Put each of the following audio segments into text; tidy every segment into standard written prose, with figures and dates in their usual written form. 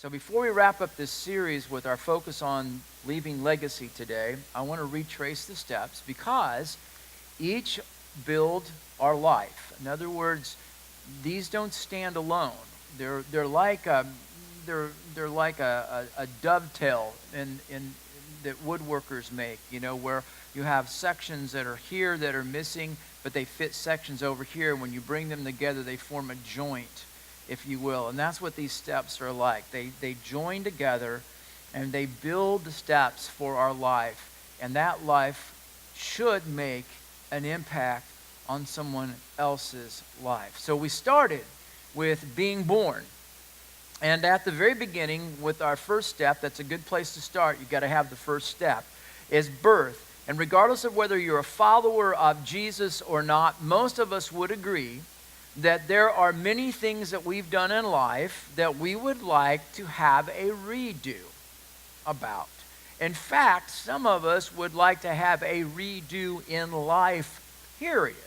So before we wrap up this series with our focus on leaving legacy today, I want to retrace the steps because each build our life. In other words, these don't stand alone. They're like a dovetail in that woodworkers make, where you have sections that are here that are missing, but they fit sections over here. When you bring them together, they form a joint, if you will. And that's what these steps are like. They join together and they build the steps for our life. And that life should make an impact on someone else's life. So we started with being born. And at the very beginning, with our first step, that's a good place to start. You've got to have the first step, is birth. And regardless of whether you're a follower of Jesus or not, most of us would agree that there are many things that we've done in life that we would like to have a redo about. In fact, some of us would like to have a redo in life, period.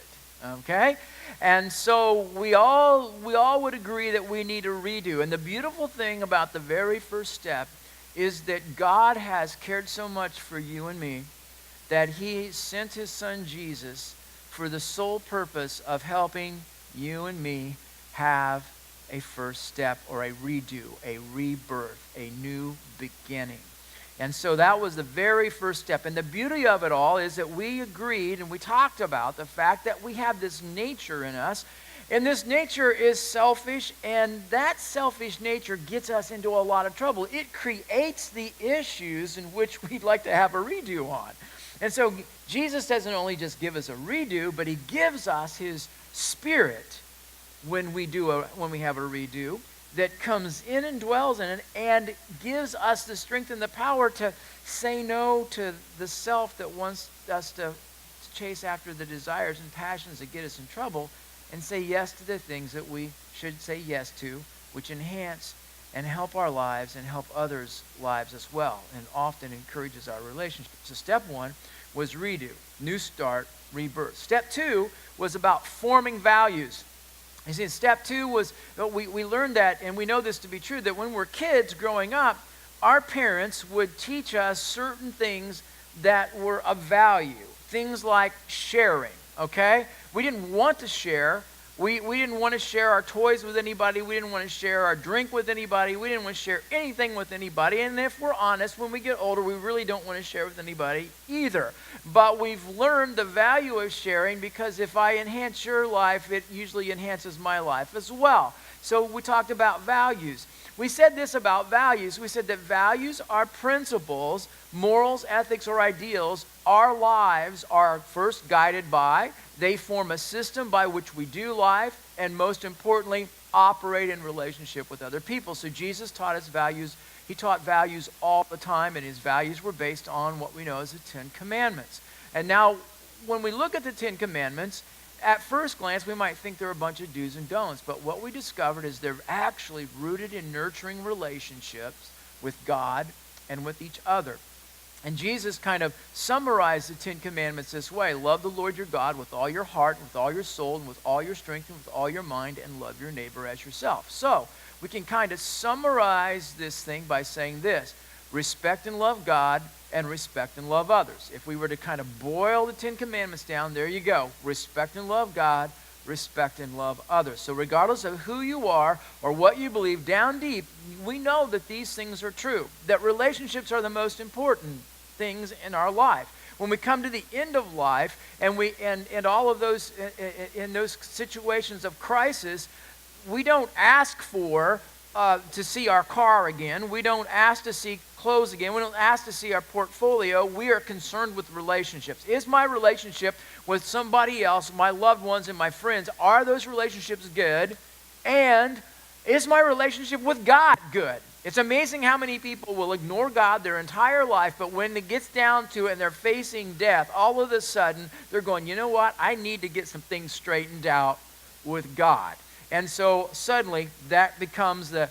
Okay? And so we all would agree that we need a redo. And the beautiful thing about the very first step is that God has cared so much for you and me that he sent his son Jesus for the sole purpose of helping you and me have a first step or a redo, a rebirth, a new beginning. And so that was the very first step. And the beauty of it all is that we agreed and we talked about the fact that we have this nature in us. And this nature is selfish, and that selfish nature gets us into a lot of trouble. It creates the issues in which we'd like to have a redo on. And so Jesus doesn't only just give us a redo, but he gives us his Spirit when we have a redo, that comes in and dwells in it and gives us the strength and the power to say no to the self that wants us to chase after the desires and passions that get us in trouble, and say yes to the things that we should say yes to, which enhance and help our lives and help others' lives as well, and often encourages our relationships. So step one was redo, new start, rebirth. Step two was about forming values. You see, step two was, we learned that, and we know this to be true, that when we're kids growing up, our parents would teach us certain things that were of value. Things like sharing, okay? We didn't want to share. We didn't want to share our toys with anybody. We didn't want to share our drink with anybody. We didn't want to share anything with anybody. And if we're honest, when we get older, we really don't want to share with anybody either. But we've learned the value of sharing because if I enhance your life, it usually enhances my life as well. So we talked about values. We said this about values. We said that values are principles, morals, ethics, or ideals our lives are first guided by. They form a system by which we do life, and most importantly, operate in relationship with other people. So Jesus taught us values. He taught values all the time, and his values were based on what we know as the Ten Commandments. And now, when we look at the Ten Commandments, at first glance, we might think they're a bunch of do's and don'ts, but what we discovered is they're actually rooted in nurturing relationships with God and with each other. And Jesus kind of summarized the Ten Commandments this way: love the Lord your God with all your heart, and with all your soul, and with all your strength, and with all your mind, and love your neighbor as yourself. So we can kind of summarize this thing by saying this: respect and love God, and respect and love others. If we were to kind of boil the Ten Commandments down, there you go. Respect and love God, respect and love others. So regardless of who you are or what you believe, down deep, we know that these things are true, that relationships are the most important things in our life. When we come to the end of life and all of those, in those situations of crisis, we don't ask for to see our car again. We don't ask to see clothes again. We don't ask to see our portfolio. We are concerned with relationships. Is my relationship with somebody else, my loved ones and my friends, are those relationships good? And is my relationship with God good? It's amazing how many people will ignore God their entire life, but when it gets down to it and they're facing death, all of a sudden they're going, you know what? I need to get some things straightened out with God. And so suddenly that becomes the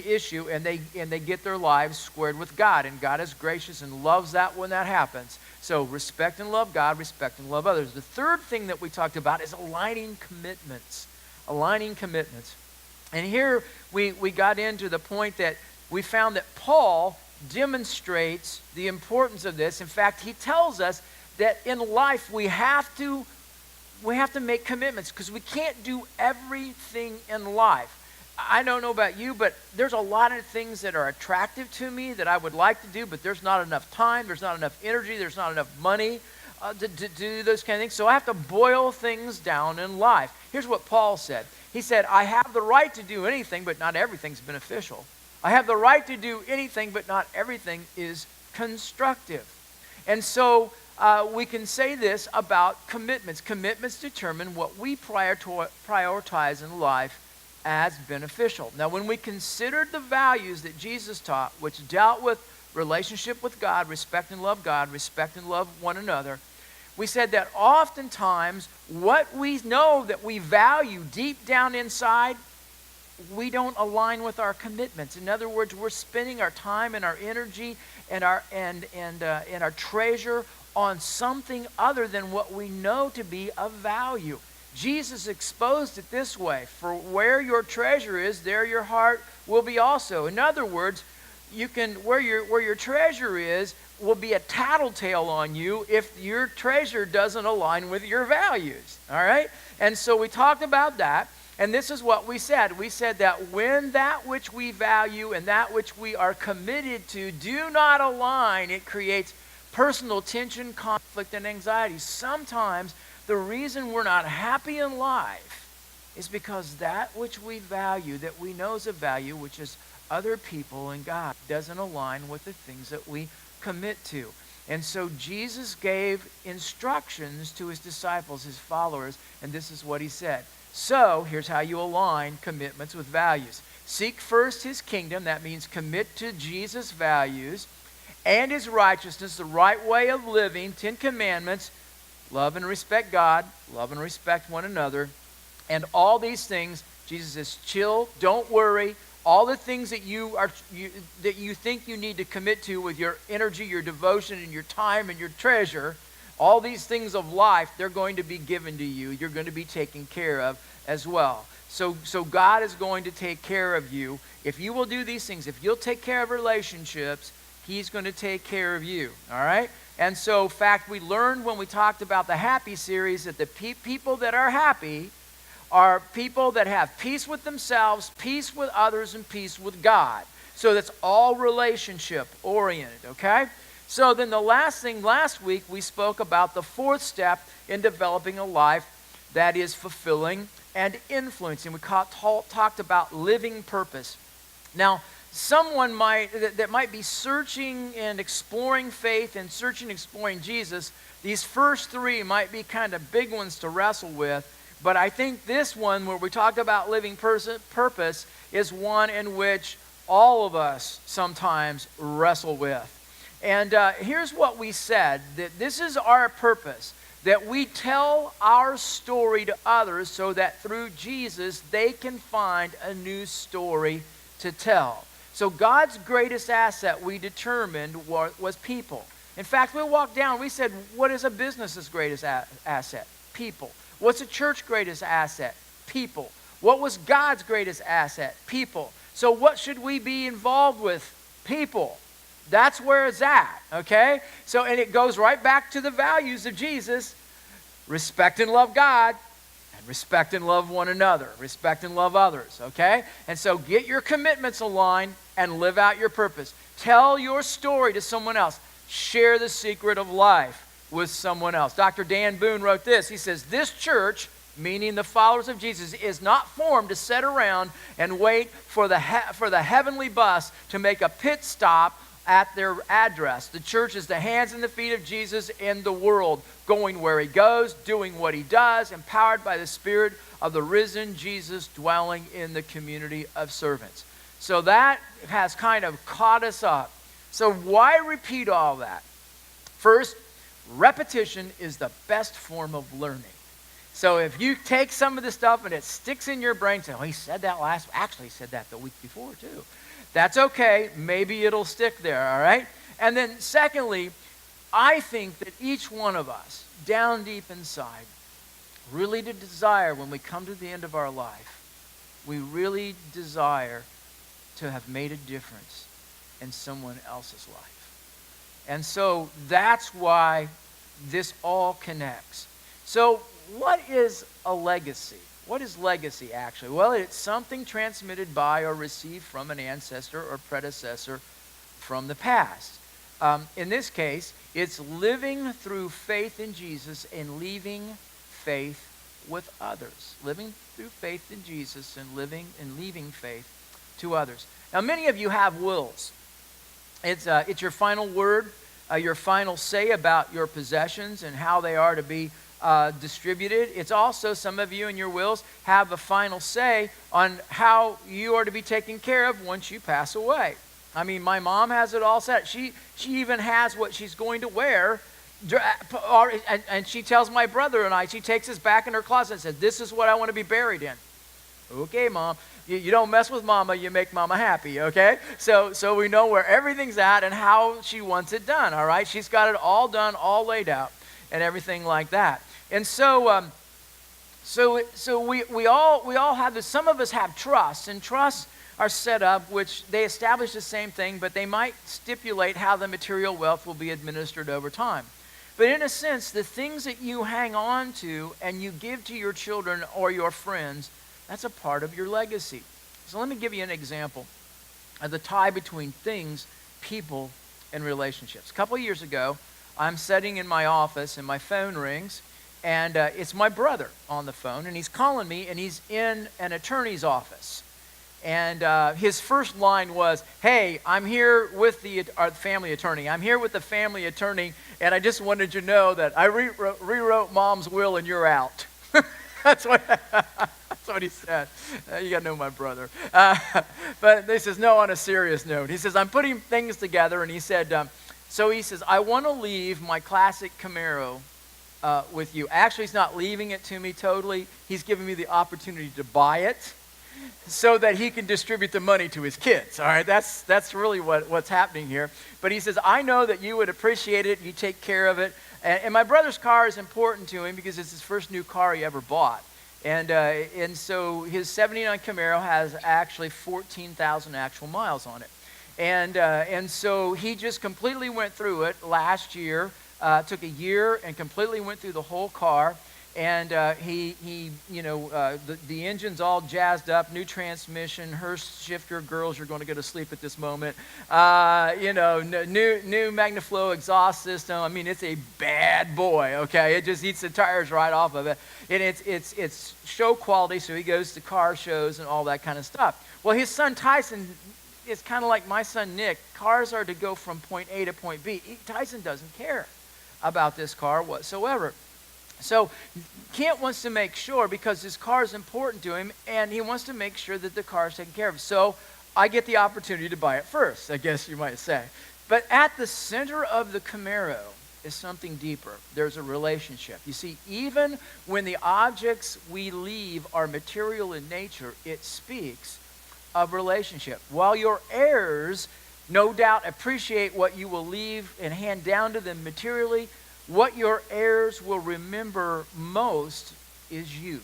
issue, and they get their lives squared with God, and God is gracious and loves that when that happens. So respect and love God, respect and love others. The third thing that we talked about is aligning commitments. Aligning commitments. And here we got into the point that we found that Paul demonstrates the importance of this. In fact, he tells us that in life we have to make commitments because we can't do everything in life. I don't know about you, but there's a lot of things that are attractive to me that I would like to do, but there's not enough time, there's not enough energy, there's not enough money to do those kind of things. So I have to boil things down in life. Here's what Paul said. He said, I have the right to do anything, but not everything's beneficial. I have the right to do anything, but not everything is constructive. And so we can say this about commitments. Commitments determine what we prioritize in life as beneficial. Now, when we considered the values that Jesus taught, which dealt with relationship with God, respect and love one another, we said that oftentimes what we know that we value deep down inside, we don't align with our commitments. In other words, we're spending our time and our energy and our treasure on something other than what we know to be of value. Jesus exposed it this way: for where your treasure is, there your heart will be also. In other words, where your treasure is will be a tattletale on you if your treasure doesn't align with your values. All right? And so we talked about that, and this is what we said. We said that when that which we value and that which we are committed to do not align, it creates personal tension, conflict, and anxiety. Sometimes the reason we're not happy in life is because that which we value, that we know is of value, which is other people and God, doesn't align with the things that we commit to. And so Jesus gave instructions to his disciples, his followers, and this is what he said. So here's how you align commitments with values. Seek first his kingdom, that means commit to Jesus' values, and his righteousness, the right way of living, 10 commandments, love and respect God, love and respect one another, and all these things, Jesus says, chill, don't worry. All the things that you think you need to commit to with your energy, your devotion, and your time and your treasure, all these things of life, they're going to be given to you. You're going to be taken care of as well. So God is going to take care of you. If you will do these things, if you'll take care of relationships, he's going to take care of you. All right? And so, in fact, we learned when we talked about the Happy series that the people that are happy are people that have peace with themselves, peace with others, and peace with God. So that's all relationship oriented, okay? So then the last thing, last week we spoke about the fourth step in developing a life that is fulfilling and influencing. We talked about living purpose. Now, someone that might be searching and exploring faith and searching and exploring Jesus, these first three might be kind of big ones to wrestle with. But I think this one, where we talk about living purpose, is one in which all of us sometimes wrestle with. And here's what we said, that this is our purpose, that we tell our story to others so that through Jesus they can find a new story to tell. So God's greatest asset, we determined, was people. In fact, we walked down, we said, what is a business's greatest asset? People. What's a church's greatest asset? People. What was God's greatest asset? People. So what should we be involved with? People. That's where it's at, okay? So, and it goes right back to the values of Jesus. Respect and love God, and respect and love one another. Respect and love others, okay? And so get your commitments aligned and live out your purpose. Tell your story to someone else. Share the secret of life with someone else. Dr. Dan Boone wrote this. He says, this church, meaning the followers of Jesus, is not formed to sit around and wait for the heavenly bus to make a pit stop at their address. The church is the hands and the feet of Jesus in the world, going where he goes, doing what he does, empowered by the Spirit of the risen Jesus dwelling in the community of servants. So that has kind of caught us up. So why repeat all that? First, repetition is the best form of learning. So if you take some of the stuff and it sticks in your brain, say, oh, he said that actually he said that the week before too. That's okay. Maybe it'll stick there, all right? And then secondly, I think that each one of us, down deep inside, really to desire when we come to the end of our life, we really desire to have made a difference in someone else's life. And so that's why this all connects. So what is a legacy? What is legacy actually? Well, it's something transmitted by or received from an ancestor or predecessor from the past. In this case, it's living through faith in Jesus and leaving faith with others. Living through faith in Jesus and leaving faith to others. Now, many of you have wills. It's your final word, your final say about your possessions and how they are to be distributed. It's also, some of you in your wills have a final say on how you are to be taken care of once you pass away. I mean, my mom has it all set. She even has what she's going to wear, and she tells my brother and I, she takes us back in her closet and says, "This is what I want to be buried in." Okay, Mom. You don't mess with Mama, you make Mama happy, okay? So we know where everything's at and how she wants it done, all right? She's got it all done, all laid out, and everything like that. And so we all have this. Some of us have trusts, and trusts are set up, which they establish the same thing, but they might stipulate how the material wealth will be administered over time. But in a sense, the things that you hang on to and you give to your children or your friends, that's a part of your legacy. So let me give you an example of the tie between things, people, and relationships. A couple of years ago, I'm sitting in my office and my phone rings, and it's my brother on the phone, and he's calling me, and he's in an attorney's office. And his first line was, "Hey, I'm here with the family attorney. I'm here with the family attorney, and I just wanted you to know that I rewrote Mom's will and you're out." That's what he said. You got to know my brother. But he says, no, on a serious note. He says, I'm putting things together, and he said, I want to leave my classic Camaro with you. Actually, he's not leaving it to me totally. He's giving me the opportunity to buy it so that he can distribute the money to his kids. All right, that's really what's happening here. But he says, I know that you would appreciate it, you take care of it. And my brother's car is important to him because it's his first new car he ever bought. And so his 79 Camaro has actually 14,000 actual miles on it. And so he just completely went through it last year, took a year and completely went through the whole car. And the engine's all jazzed up, new transmission, Hurst shifter, girls, you're going to go to sleep at this moment. New MagnaFlow exhaust system. I mean, it's a bad boy, okay? It just eats the tires right off of it. And it's show quality, so he goes to car shows and all that kind of stuff. Well, his son Tyson is kind of like my son Nick. Cars are to go from point A to point B. Tyson doesn't care about this car whatsoever. So Kent wants to make sure, because his car is important to him, and he wants to make sure that the car is taken care of. So I get the opportunity to buy it first, I guess you might say. But at the center of the Camaro is something deeper. There's a relationship. You see, even when the objects we leave are material in nature, it speaks of relationship. While your heirs no doubt appreciate what you will leave and hand down to them materially, what your heirs will remember most is you.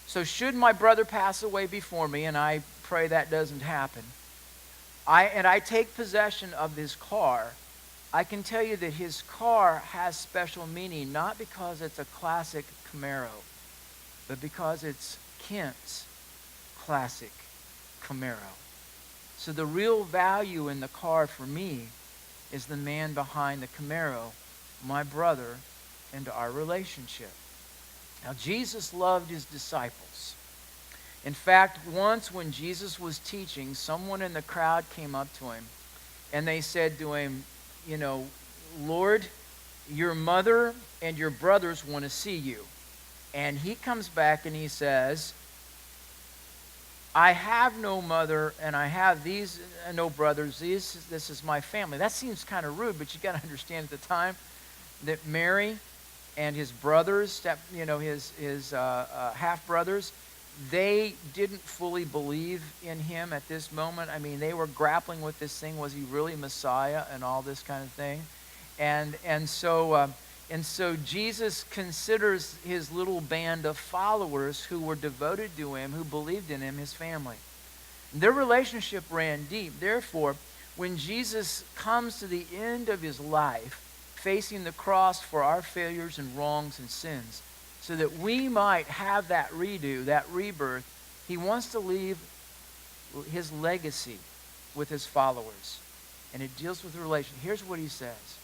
So should my brother pass away before me, and I pray that doesn't happen, I take possession of his car, I can tell you that his car has special meaning, not because it's a classic Camaro, but because it's Kent's classic Camaro. So the real value in the car for me is the man behind the Camaro, my brother, and our relationship. Now, Jesus loved his disciples. In fact, once when Jesus was teaching, someone in the crowd came up to him, and they said to him, Lord, your mother and your brothers want to see you. And he comes back and he says, I have no mother and I have these no brothers. This is my family. That seems kind of rude, but you got to understand at the time that Mary and his brothers, his half-brothers, they didn't fully believe in him at this moment. I mean, they were grappling with this thing. Was he really Messiah and all this kind of thing? And so And so Jesus considers his little band of followers who were devoted to him, who believed in him, his family. Their relationship ran deep. Therefore, when Jesus comes to the end of his life, facing the cross for our failures and wrongs and sins, so that we might have that redo, that rebirth, he wants to leave his legacy with his followers. And it deals with the relation. Here's what he says.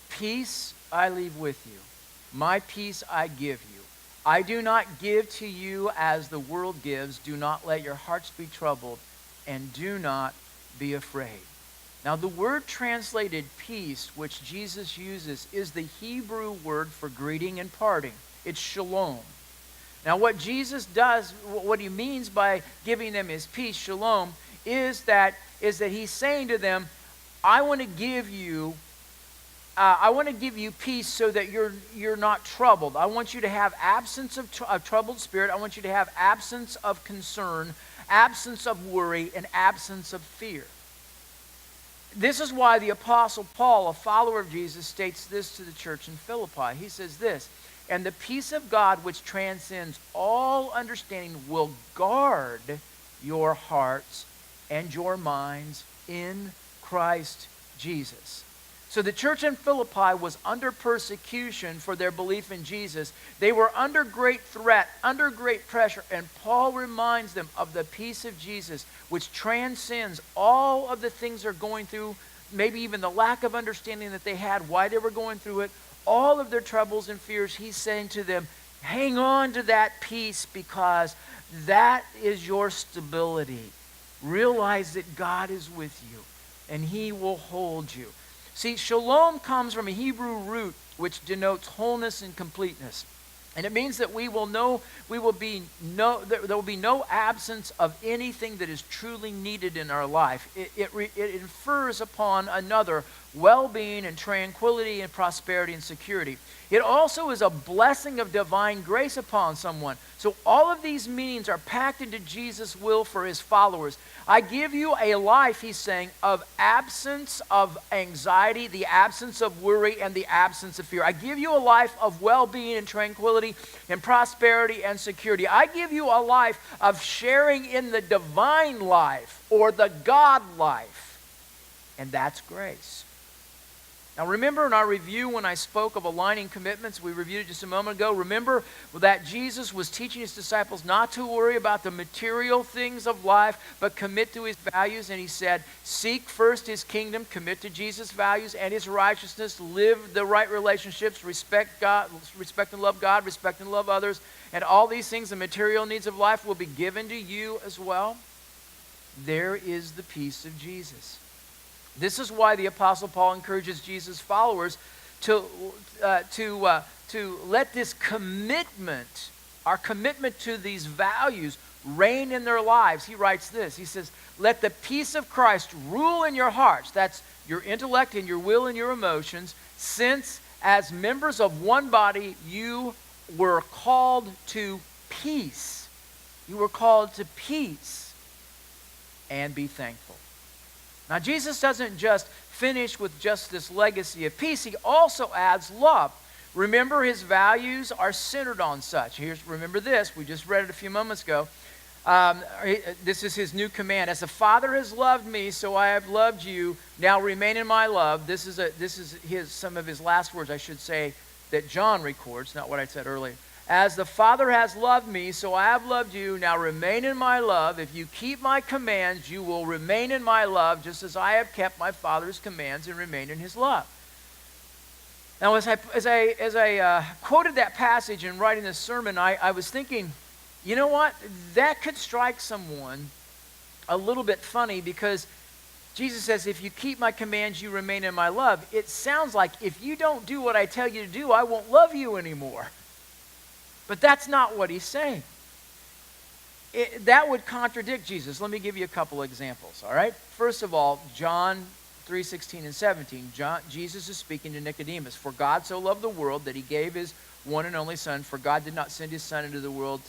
Peace I leave with you. My peace I give you. I do not give to you as the world gives. Do not let your hearts be troubled, and do not be afraid. Now, the word translated peace, which Jesus uses, is the Hebrew word for greeting and parting. It's shalom. Now, what Jesus does, what he means by giving them his peace, shalom, is that he's saying to them, I want to give you peace so that you're not troubled. I want you to have absence of troubled spirit. I want you to have absence of concern, absence of worry, and absence of fear. This is why the Apostle Paul, a follower of Jesus, states this to the church in Philippi. He says this, and the peace of God which transcends all understanding will guard your hearts and your minds in Christ Jesus. So the church in Philippi was under persecution for their belief in Jesus. They were under great threat, under great pressure, and Paul reminds them of the peace of Jesus, which transcends all of the things they're going through, maybe even the lack of understanding that they had, why they were going through it, all of their troubles and fears. He's saying to them, hang on to that peace because that is your stability. Realize that God is with you and he will hold you. See, shalom comes from a Hebrew root which denotes wholeness and completeness. And it means that there will be no absence of anything that is truly needed in our life. It infers upon another well-being and tranquility and prosperity and security. It also is a blessing of divine grace upon someone. So all of these meanings are packed into Jesus' will for his followers. I give you a life, he's saying, of absence of anxiety, the absence of worry, and the absence of fear. I give you a life of well-being and tranquility and prosperity and security. I give you a life of sharing in the divine life or the God life. And that's grace. Now remember in our review when I spoke of aligning commitments, we reviewed it just a moment ago. Remember that Jesus was teaching his disciples not to worry about the material things of life, but commit to his values. And he said, seek first his kingdom, commit to Jesus' values and his righteousness, live the right relationships, respect God, respect and love God, respect and love others. And all these things, the material needs of life, will be given to you as well. There is the peace of Jesus. This is why the Apostle Paul encourages Jesus' followers to let this commitment, our commitment to these values, reign in their lives. He writes this. He says, let the peace of Christ rule in your hearts. That's your intellect and your will and your emotions, since as members of one body you were called to peace. You were called to peace, and be thankful. Now, Jesus doesn't just finish with just this legacy of peace. He also adds love. Remember, his values are centered on such. Remember this. We just read it a few moments ago. This is his new command. As the Father has loved me, so I have loved you. Now remain in my love. This is some of his last words, I should say, that John records, not what I said earlier. As the Father has loved me, so I have loved you. Now remain in my love. If you keep my commands, you will remain in my love, just as I have kept my Father's commands and remain in his love. Now, as I quoted that passage in writing this sermon, I was thinking, you know what? That could strike someone a little bit funny, because Jesus says, if you keep my commands, you remain in my love. It sounds like if you don't do what I tell you to do, I won't love you anymore. But that's not what he's saying. That would contradict Jesus. Let me give you a couple examples, all right? First of all, John 3:16 and 17. Jesus is speaking to Nicodemus. For God so loved the world that he gave his one and only Son. For God did not send his Son into the world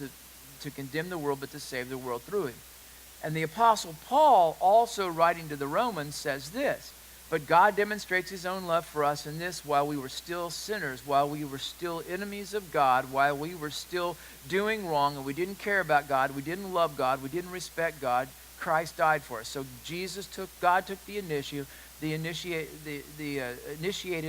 to condemn the world, but to save the world through him. And the Apostle Paul, also writing to the Romans, says this. But God demonstrates his own love for us in this: while we were still sinners, while we were still enemies of God, while we were still doing wrong and we didn't care about God, we didn't love God, we didn't respect God, Christ died for us. So God took the initiative, initiated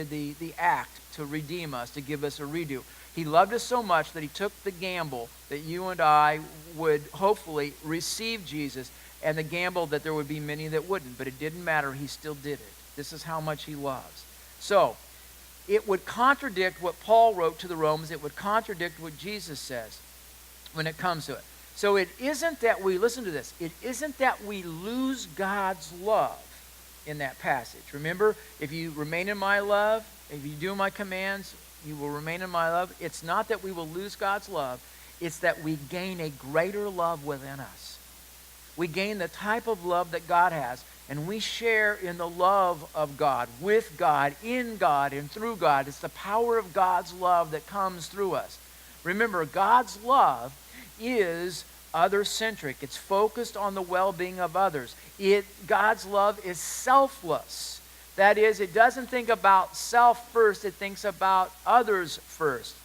the act to redeem us, to give us a redo. He loved us so much that he took the gamble that you and I would hopefully receive Jesus, and the gamble that there would be many that wouldn't. But it didn't matter. He still did it. This is how much he loves. So it would contradict what Paul wrote to the Romans. It would contradict what Jesus says when it comes to it. So it isn't that we, listen to this, it isn't that we lose God's love in that passage. Remember, if you remain in my love, if you do my commands, you will remain in my love. It's not that we will lose God's love. It's that we gain a greater love within us. We gain the type of love that God has, and we share in the love of God, with God, in God, and through God. It's the power of God's love that comes through us. Remember, God's love is other-centric. It's focused on the well-being of others. God's love is selfless. That is, it doesn't think about self first, it thinks about others first.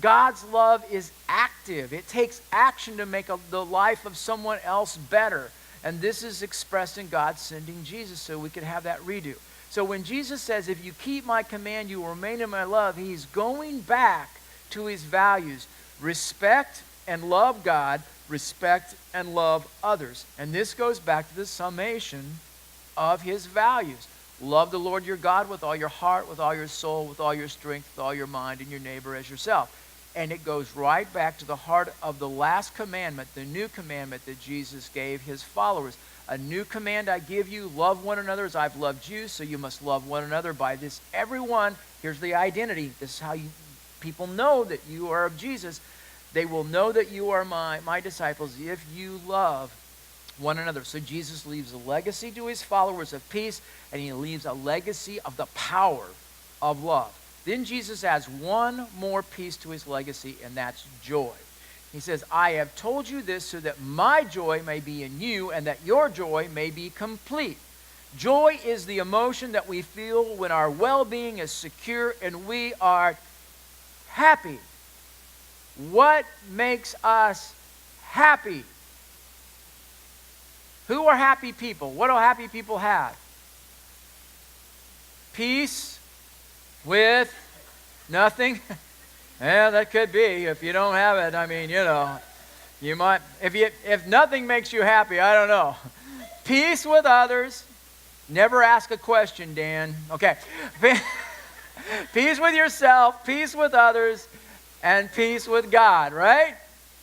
God's love is active. It takes action to make the life of someone else better. And this is expressed in God sending Jesus so we could have that redo. So when Jesus says, if you keep my command, you will remain in my love, he's going back to his values. Respect and love God, respect and love others. And this goes back to the summation of his values. Love the Lord your God with all your heart, with all your soul, with all your strength, with all your mind, and your neighbor as yourself. And it goes right back to the heart of the last commandment, the new commandment that Jesus gave his followers. A new command I give you, love one another as I've loved you, so you must love one another. By this, everyone, here's the identity. This is how people know that you are of Jesus. They will know that you are my disciples if you love one another. So Jesus leaves a legacy to his followers of peace, and he leaves a legacy of the power of love. Then Jesus adds one more piece to his legacy, and that's joy. He says, I have told you this so that my joy may be in you and that your joy may be complete. Joy is the emotion that we feel when our well-being is secure and we are happy. What makes us happy? Who are happy people? What do happy people have? Peace with nothing. Yeah, that could be. If you don't have it, I mean, you might. If nothing makes you happy, I don't know. Peace with others. Never ask a question, Dan. Okay. Peace with yourself, peace with others, and peace with God, right?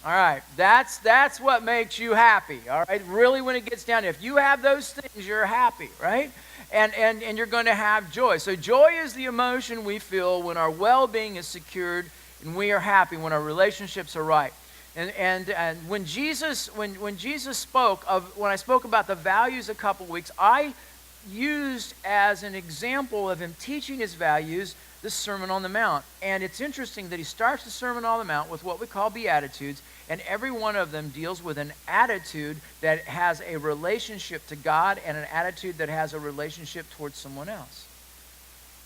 All right. That's what makes you happy, all right? Really, when it gets down to it, if you have those things, you're happy, right? And you're going to have joy. So joy is the emotion we feel when our well-being is secured and we are happy, when our relationships are right. And when Jesus spoke when I spoke about the values a couple weeks, I used as an example of him teaching his values the Sermon on the Mount. And it's interesting that he starts the Sermon on the Mount with what we call Beatitudes, and every one of them deals with an attitude that has a relationship to God and an attitude that has a relationship towards someone else.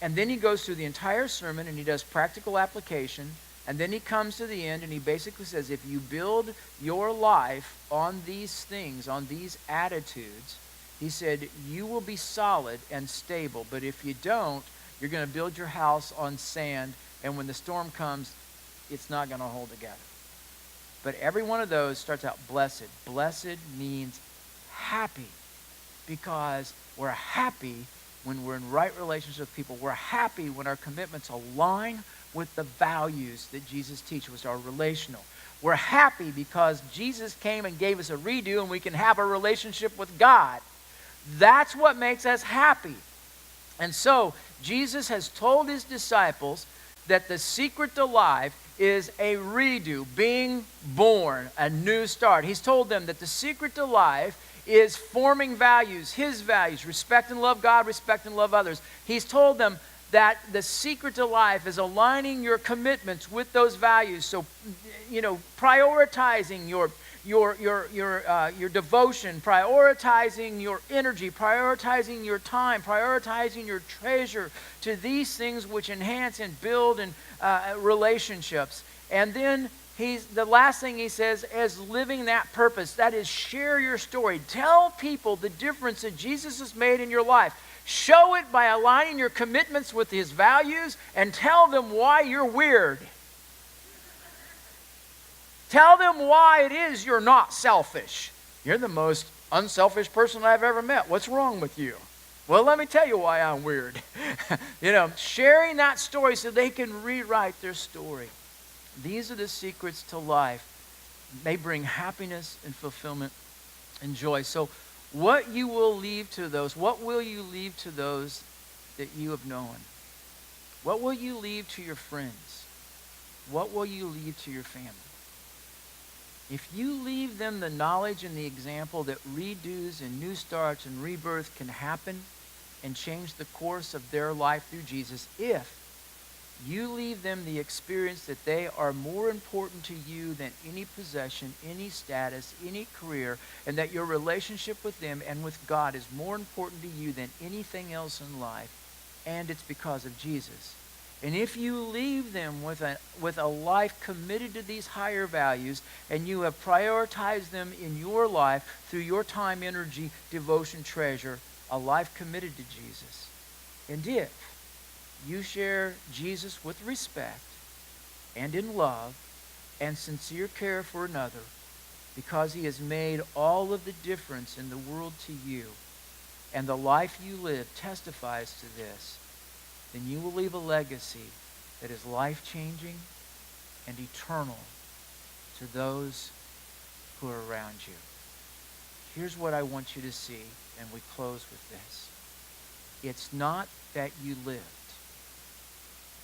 And then he goes through the entire sermon and he does practical application, and then he comes to the end and he basically says, if you build your life on these things, on these attitudes, he said, you will be solid and stable. But if you don't, you're going to build your house on sand, and when the storm comes, it's not going to hold together. But every one of those starts out blessed. Blessed means happy, because we're happy when we're in right relationship with people. We're happy when our commitments align with the values that Jesus teaches, which are relational. We're happy because Jesus came and gave us a redo, and we can have a relationship with God. That's what makes us happy. And so Jesus has told his disciples that the secret to life is a redo, being born, a new start. He's told them that the secret to life is forming values, his values, respect and love God, respect and love others. He's told them that the secret to life is aligning your commitments with those values. So, prioritizing your devotion, prioritizing your energy, prioritizing your time, prioritizing your treasure to these things which enhance and build and relationships. And then the last thing he says is living that purpose. That is, share your story. Tell people the difference that Jesus has made in your life. Show it by aligning your commitments with his values, and tell them why you're weird. Tell them why it is you're not selfish. You're the most unselfish person I've ever met. What's wrong with you? Well, let me tell you why I'm weird. Sharing that story so they can rewrite their story. These are the secrets to life. They bring happiness and fulfillment and joy. So what will you leave to those that you have known? What will you leave to your friends? What will you leave to your family? If you leave them the knowledge and the example that redos and new starts and rebirth can happen and change the course of their life through Jesus, if you leave them the experience that they are more important to you than any possession, any status, any career, and that your relationship with them and with God is more important to you than anything else in life, and it's because of Jesus. And if you leave them with a life committed to these higher values, and you have prioritized them in your life through your time, energy, devotion, treasure, a life committed to Jesus, and if you share Jesus with respect and in love and sincere care for another, because he has made all of the difference in the world to you, and the life you live testifies to this, then you will leave a legacy that is life-changing and eternal to those who are around you. Here's what I want you to see, and we close with this. It's not that you lived.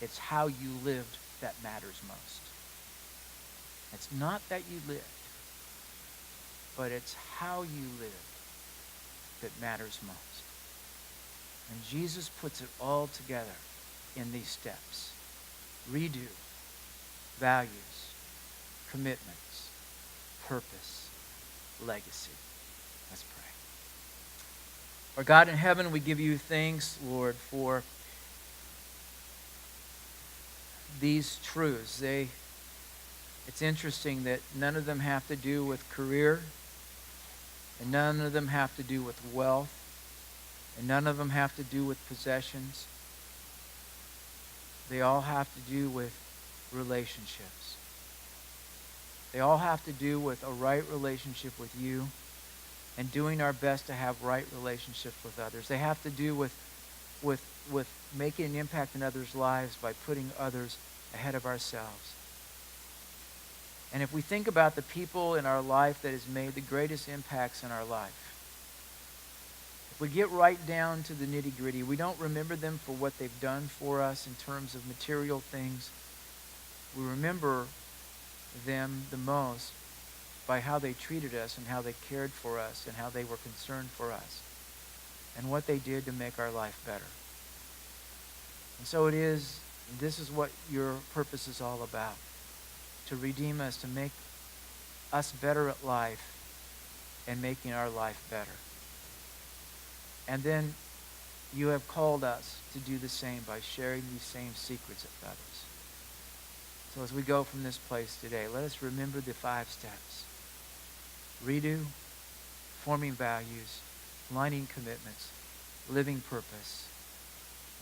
It's how you lived that matters most. It's not that you lived, but it's how you lived that matters most. And Jesus puts it all together in these steps. Redo, values, commitments, purpose, legacy. Let's pray. Our God in heaven, we give you thanks, Lord, for these truths. It's interesting that none of them have to do with career, and none of them have to do with wealth, and none of them have to do with possessions. They all have to do with relationships. They all have to do with a right relationship with you and doing our best to have right relationships with others. They have to do with making an impact in others' lives by putting others ahead of ourselves. And if we think about the people in our life that has made the greatest impacts in our life, if we get right down to the nitty-gritty, we don't remember them for what they've done for us in terms of material things. We remember them the most by how they treated us and how they cared for us and how they were concerned for us and what they did to make our life better. And so this is what your purpose is all about, to redeem us, to make us better at life and making our life better. And then you have called us to do the same by sharing these same secrets with others. So as we go from this place today, let us remember the 5 steps. Redo, forming values, aligning commitments, living purpose,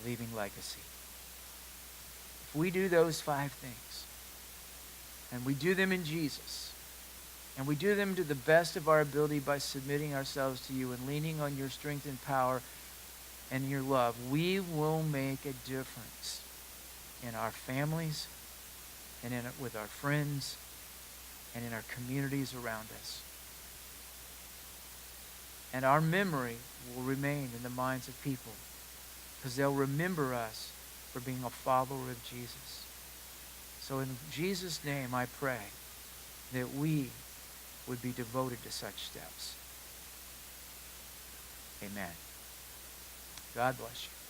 leaving legacy. If we do those 5 things, and we do them in Jesus, and we do them to the best of our ability by submitting ourselves to you and leaning on your strength and power and your love, we will make a difference in our families and with our friends and in our communities around us. And our memory will remain in the minds of people because they'll remember us for being a follower of Jesus. So in Jesus' name, I pray that we would be devoted to such steps. Amen. God bless you.